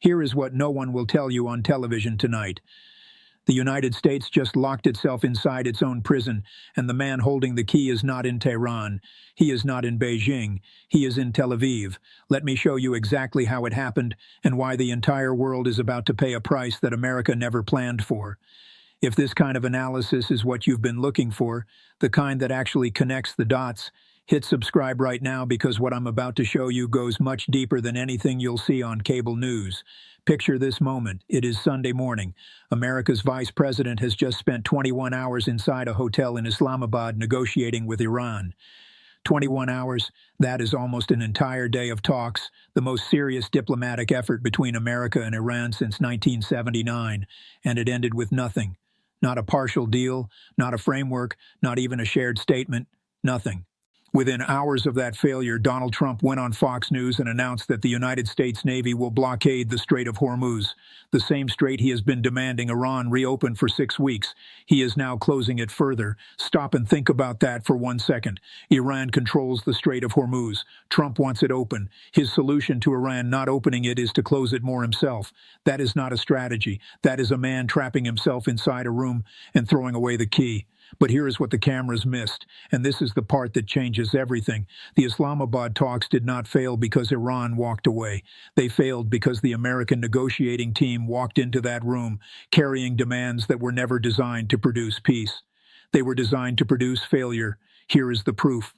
Here is what no one will tell you on television tonight. The United States just locked itself inside its own prison, and the man holding the key is not in Tehran. He is not in Beijing. He is in Tel Aviv. Let me show you exactly how it happened and why the entire world is about to pay a price that America never planned for. If this kind of analysis is what you've been looking for, the kind that actually connects the dots, hit subscribe right now because what I'm about to show you goes much deeper than anything you'll see on cable news. Picture this moment. It is Sunday morning. America's vice president has just spent 21 hours inside a hotel in Islamabad negotiating with Iran. 21 hours, that is almost an entire day of talks, the most serious diplomatic effort between America and Iran since 1979, and it ended with nothing. Not a partial deal, not a framework, not even a shared statement, nothing. Within hours of that failure, Donald Trump went on Fox News and announced that the United States Navy will blockade the Strait of Hormuz, the same strait he has been demanding Iran reopen for 6 weeks. He is now closing it further. Stop and think about that for 1 second. Iran controls the Strait of Hormuz. Trump wants it open. His solution to Iran not opening it is to close it more himself. That is not a strategy. That is a man trapping himself inside a room and throwing away the key. But here is what the cameras missed, and this is the part that changes everything. The Islamabad talks did not fail because Iran walked away. They failed because the American negotiating team walked into that room, carrying demands that were never designed to produce peace. They were designed to produce failure. Here is the proof.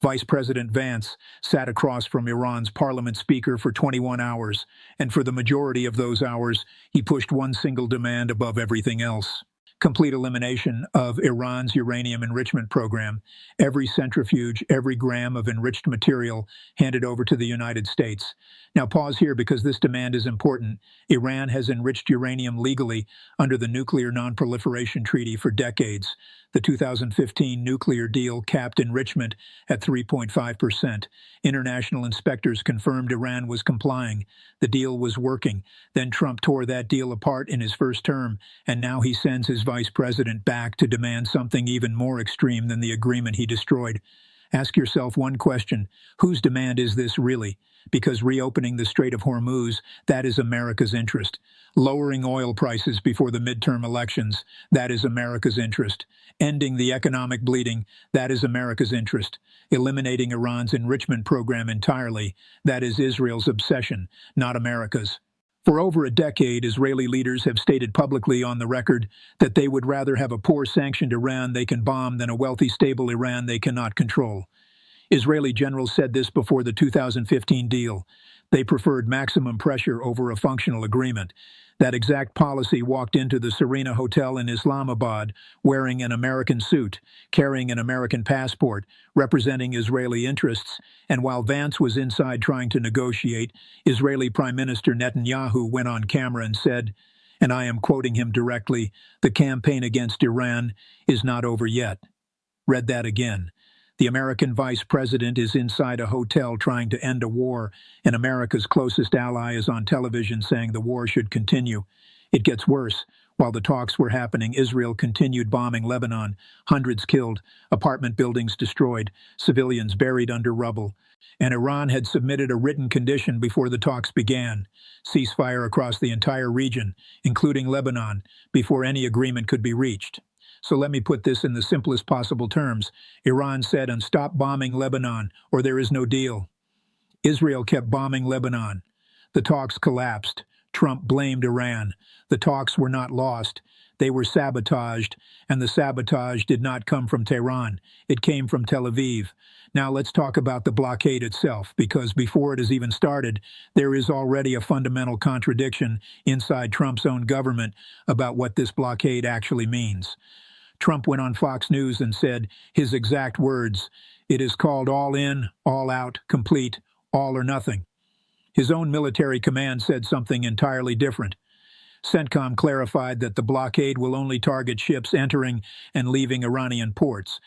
Vice President Vance sat across from Iran's parliament speaker for 21 hours, and for the majority of those hours, he pushed one single demand above everything else. Complete elimination of Iran's uranium enrichment program, every centrifuge, every gram of enriched material handed over to the United States. Now pause here because this demand is important. Iran has enriched uranium legally under the Nuclear Non-Proliferation Treaty for decades. The 2015 nuclear deal capped enrichment at 3.5%. International inspectors confirmed Iran was complying. The deal was working. Then Trump tore that deal apart in his first term, and now he sends his vice president back to demand something even more extreme than the agreement he destroyed. Ask yourself one question: whose demand is this really? Because reopening the Strait of Hormuz, that is America's interest. Lowering oil prices before the midterm elections, that is America's interest. Ending the economic bleeding, that is America's interest. Eliminating Iran's enrichment program entirely, that is Israel's obsession, not America's. For over a decade, Israeli leaders have stated publicly on the record that they would rather have a poor sanctioned Iran they can bomb than a wealthy, stable Iran they cannot control. Israeli generals said this before the 2015 deal. They preferred maximum pressure over a functional agreement. That exact policy walked into the Serena Hotel in Islamabad wearing an American suit, carrying an American passport, representing Israeli interests, and while Vance was inside trying to negotiate, Israeli Prime Minister Netanyahu went on camera and said, and I am quoting him directly, "The campaign against Iran is not over yet." Read that again. The American vice president is inside a hotel trying to end a war, and America's closest ally is on television saying the war should continue. It gets worse. While the talks were happening, Israel continued bombing Lebanon, hundreds killed, apartment buildings destroyed, civilians buried under rubble. And Iran had submitted a written condition before the talks began: ceasefire across the entire region, including Lebanon, before any agreement could be reached. So let me put this in the simplest possible terms. Iran said, and stop bombing Lebanon, or there is no deal. Israel kept bombing Lebanon. The talks collapsed. Trump blamed Iran. The talks were not lost. They were sabotaged, and the sabotage did not come from Tehran. It came from Tel Aviv. Now let's talk about the blockade itself, because before it has even started, there is already a fundamental contradiction inside Trump's own government about what this blockade actually means. Trump went on Fox News and said his exact words, "It is called all in, all out, complete, all or nothing." His own military command said something entirely different. CENTCOM clarified that the blockade will only target ships entering and leaving Iranian ports.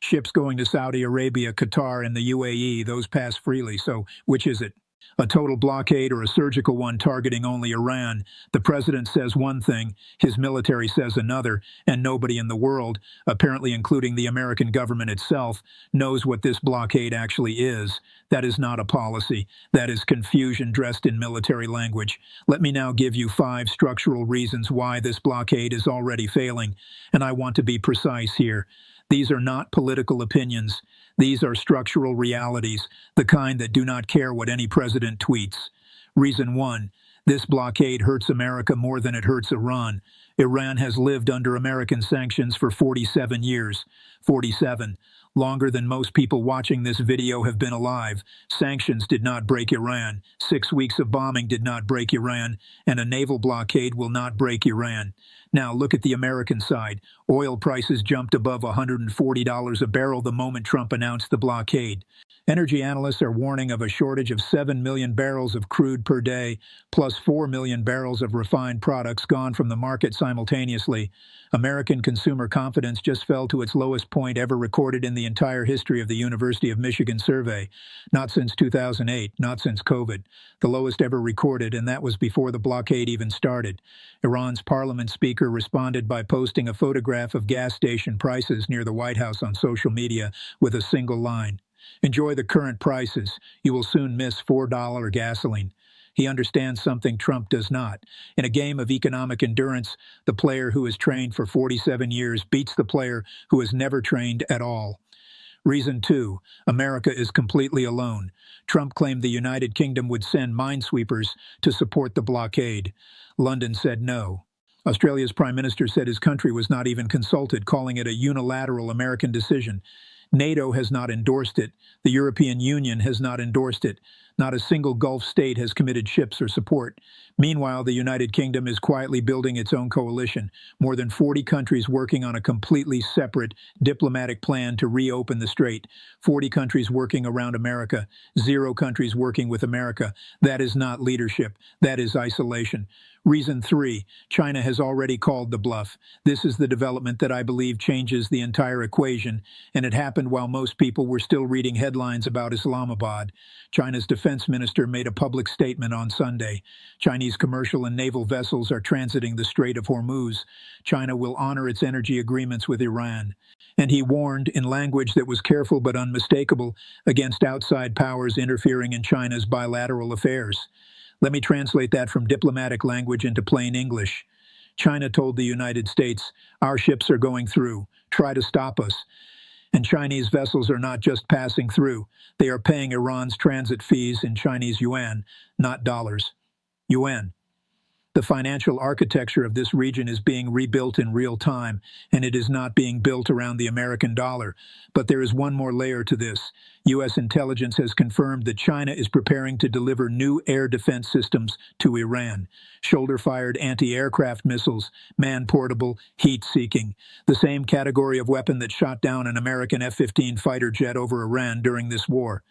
Ships going to Saudi Arabia, Qatar, and the UAE, those pass freely, so which is it? A total blockade or a surgical one targeting only Iran. The president says one thing, his military says another, and nobody in the world, apparently including the American government itself, knows what this blockade actually is. That is not a policy. That is confusion dressed in military language. Let me now give you 5 structural reasons why this blockade is already failing, and I want to be precise here. These are not political opinions. These are structural realities, the kind that do not care what any president tweets. Reason 1. This blockade hurts America more than it hurts Iran. Iran has lived under American sanctions for 47 years. 47. Longer than most people watching this video have been alive. Sanctions did not break Iran. 6 weeks of bombing did not break Iran, and a naval blockade will not break Iran. Now look at the American side. Oil prices jumped above $140 a barrel the moment Trump announced the blockade. Energy analysts are warning of a shortage of 7 million barrels of crude per day, plus 4 million barrels of refined products gone from the market simultaneously. American consumer confidence just fell to its lowest point ever recorded in the entire history of the University of Michigan survey. Not since 2008, not since COVID. The lowest ever recorded, and that was before the blockade even started. Iran's parliament speaker responded by posting a photograph of gas station prices near the White House on social media with a single line. Enjoy the current prices. You will soon miss $4 gasoline. He understands something Trump does not. In a game of economic endurance, the player who has trained for 47 years beats the player who has never trained at all. Reason 2. America is completely alone. Trump claimed the United Kingdom would send minesweepers to support the blockade. London said no. Australia's Prime Minister said his country was not even consulted, calling it a unilateral American decision. NATO has not endorsed it. The European Union has not endorsed it. Not a single Gulf state has committed ships or support. Meanwhile, the United Kingdom is quietly building its own coalition, more than 40 countries working on a completely separate diplomatic plan to reopen the strait. 40 countries working around America, 0 countries working with America. That is not leadership. That is isolation. Reason 3. China has already called the bluff. This is the development that I believe changes the entire equation, and it happened while most people were still reading headlines about Islamabad. China's defense minister made a public statement on Sunday. Chinese commercial and naval vessels are transiting the Strait of Hormuz. China will honor its energy agreements with Iran. And he warned, in language that was careful but unmistakable, against outside powers interfering in China's bilateral affairs. Let me translate that from diplomatic language into plain English. China told the United States, our ships are going through. Try to stop us. And Chinese vessels are not just passing through. They are paying Iran's transit fees in Chinese yuan, not dollars. Yuan. The financial architecture of this region is being rebuilt in real time, and it is not being built around the American dollar. But there is one more layer to this. U.S. intelligence has confirmed that China is preparing to deliver new air defense systems to Iran. Shoulder-fired anti-aircraft missiles, man-portable, heat-seeking. The same category of weapon that shot down an American F-15 fighter jet over Iran during this war.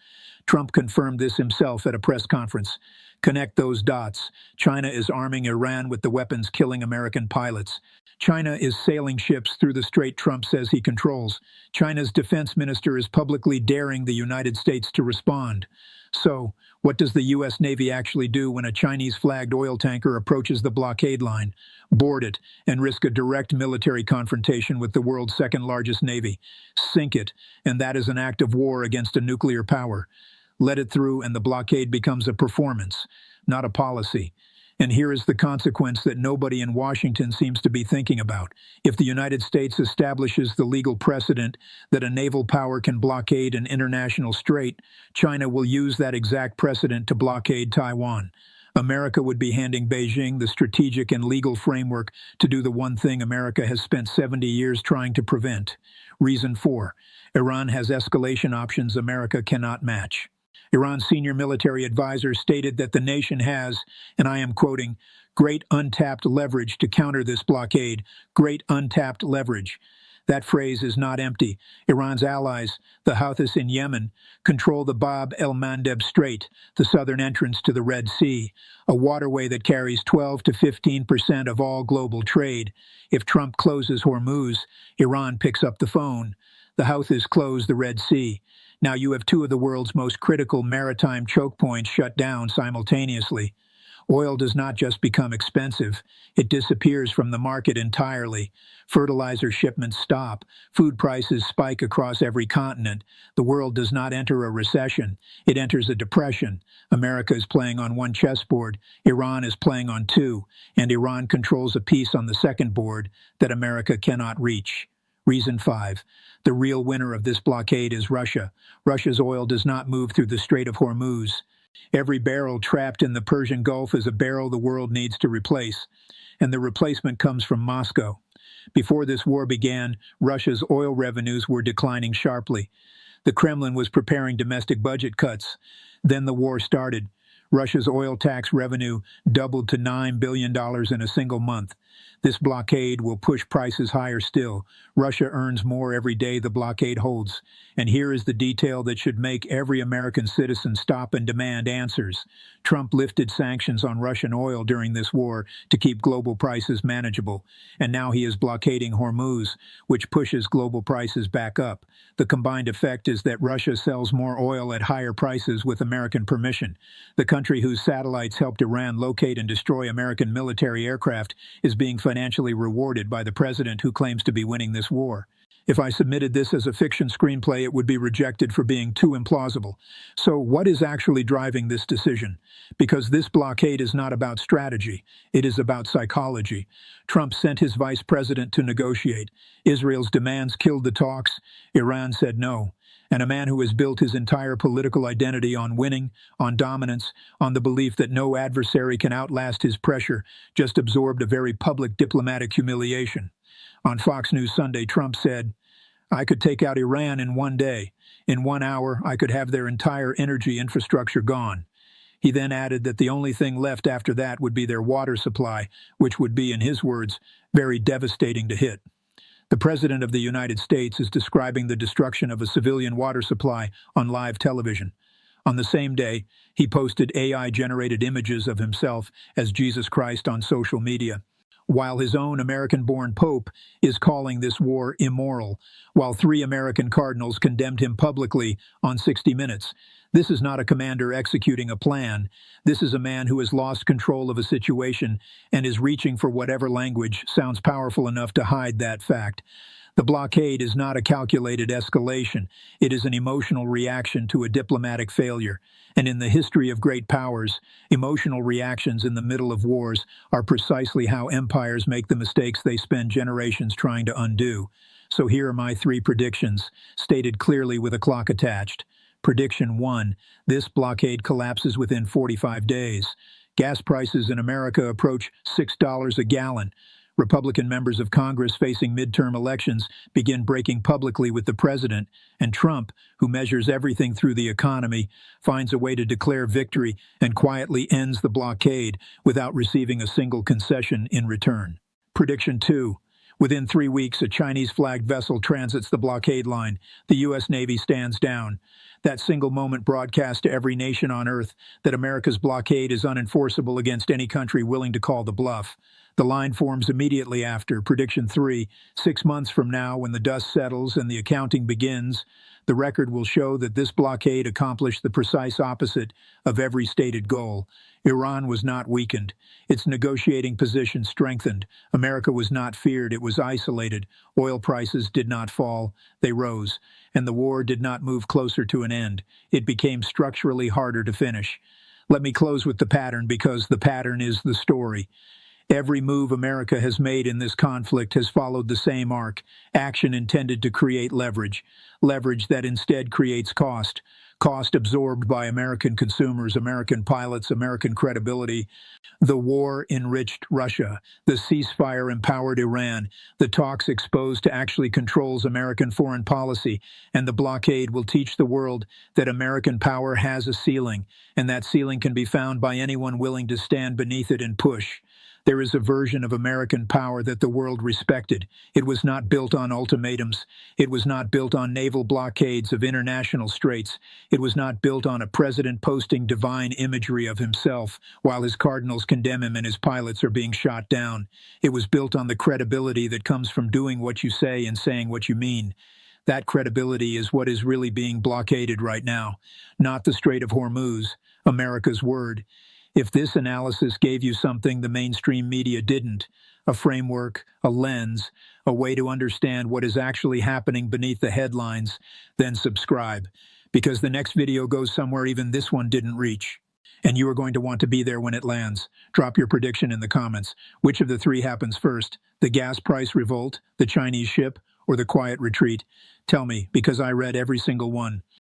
Trump confirmed this himself at a press conference. Connect those dots. China is arming Iran with the weapons killing American pilots. China is sailing ships through the strait Trump says he controls. China's defense minister is publicly daring the United States to respond. So, what does the U.S. Navy actually do when a Chinese-flagged oil tanker approaches the blockade line? Board it and risk a direct military confrontation with the world's second-largest navy. Sink it, and that is an act of war against a nuclear power. Let it through and the blockade becomes a performance, not a policy. And here is the consequence that nobody in Washington seems to be thinking about. If the United States establishes the legal precedent that a naval power can blockade an international strait, China will use that exact precedent to blockade Taiwan. America would be handing Beijing the strategic and legal framework to do the one thing America has spent 70 years trying to prevent. Reason 4. Iran has escalation options America cannot match. Iran's senior military advisor stated that the nation has, and I am quoting, great untapped leverage to counter this blockade, great untapped leverage. That phrase is not empty. Iran's allies, the Houthis in Yemen, control the Bab el-Mandeb Strait, the southern entrance to the Red Sea, a waterway that carries 12 to 15% of all global trade. If Trump closes Hormuz, Iran picks up the phone. The Houthis close the Red Sea. Now you have two of the world's most critical maritime choke points shut down simultaneously. Oil does not just become expensive, it disappears from the market entirely. Fertilizer shipments stop, food prices spike across every continent. The world does not enter a recession, it enters a depression. America is playing on one chessboard, Iran is playing on two, and Iran controls a piece on the second board that America cannot reach. Reason 5. The real winner of this blockade is Russia. Russia's oil does not move through the Strait of Hormuz. Every barrel trapped in the Persian Gulf is a barrel the world needs to replace, and the replacement comes from Moscow. Before this war began, Russia's oil revenues were declining sharply. The Kremlin was preparing domestic budget cuts. Then the war started. Russia's oil tax revenue doubled to $9 billion in a single month. This blockade will push prices higher still. Russia earns more every day the blockade holds. And here is the detail that should make every American citizen stop and demand answers. Trump lifted sanctions on Russian oil during this war to keep global prices manageable. And now he is blockading Hormuz, which pushes global prices back up. The combined effect is that Russia sells more oil at higher prices with American permission. The country whose satellites helped Iran locate and destroy American military aircraft is being financially rewarded by the president who claims to be winning this war. If I submitted this as a fiction screenplay, it would be rejected for being too implausible. So what is actually driving this decision? Because this blockade is not about strategy, it is about psychology. Trump sent his vice president to negotiate. Israel's demands killed the talks. Iran said no. And a man who has built his entire political identity on winning, on dominance, on the belief that no adversary can outlast his pressure, just absorbed a very public diplomatic humiliation. On Fox News Sunday, Trump said, "I could take out Iran in one day. In 1 hour, I could have their entire energy infrastructure gone." He then added that the only thing left after that would be their water supply, which would be, in his words, very devastating to hit. The President of the United States is describing the destruction of a civilian water supply on live television. On the same day, he posted AI-generated images of himself as Jesus Christ on social media, while his own American-born Pope is calling this war immoral, while 3 American cardinals condemned him publicly on 60 Minutes. This is not a commander executing a plan. This is a man who has lost control of a situation and is reaching for whatever language sounds powerful enough to hide that fact. The blockade is not a calculated escalation. It is an emotional reaction to a diplomatic failure. And in the history of great powers, emotional reactions in the middle of wars are precisely how empires make the mistakes they spend generations trying to undo. So here are my 3 predictions, stated clearly with a clock attached. Prediction 1. This blockade collapses within 45 days. Gas prices in America approach $6 a gallon. Republican members of Congress facing midterm elections begin breaking publicly with the president, and Trump, who measures everything through the economy, finds a way to declare victory and quietly ends the blockade without receiving a single concession in return. Prediction 2. Within 3 weeks, a Chinese-flagged vessel transits the blockade line. The U.S. Navy stands down. That single moment broadcast to every nation on Earth that America's blockade is unenforceable against any country willing to call the bluff. The line forms immediately after. Prediction 3. 6 months from now, when the dust settles and the accounting begins, the record will show that this blockade accomplished the precise opposite of every stated goal. Iran was not weakened. Its negotiating position strengthened. America was not feared. It was isolated. Oil prices did not fall. They rose. And the war did not move closer to an end. It became structurally harder to finish. Let me close with the pattern, because the pattern is the story. Every move America has made in this conflict has followed the same arc: action intended to create leverage, leverage that instead creates cost, cost absorbed by American consumers, American pilots, American credibility. The war enriched Russia, the ceasefire empowered Iran, the talks exposed to actually controls American foreign policy, and the blockade will teach the world that American power has a ceiling, and that ceiling can be found by anyone willing to stand beneath it and push. There is a version of American power that the world respected. It was not built on ultimatums. It was not built on naval blockades of international straits. It was not built on a president posting divine imagery of himself while his cardinals condemn him and his pilots are being shot down. It was built on the credibility that comes from doing what you say and saying what you mean. That credibility is what is really being blockaded right now, not the Strait of Hormuz, America's word. If this analysis gave you something the mainstream media didn't, a framework, a lens, a way to understand what is actually happening beneath the headlines, then subscribe, because the next video goes somewhere even this one didn't reach. And you are going to want to be there when it lands. Drop your prediction in the comments. Which of the three happens first? The gas price revolt, the Chinese ship, or the quiet retreat? Tell me, because I read every single one.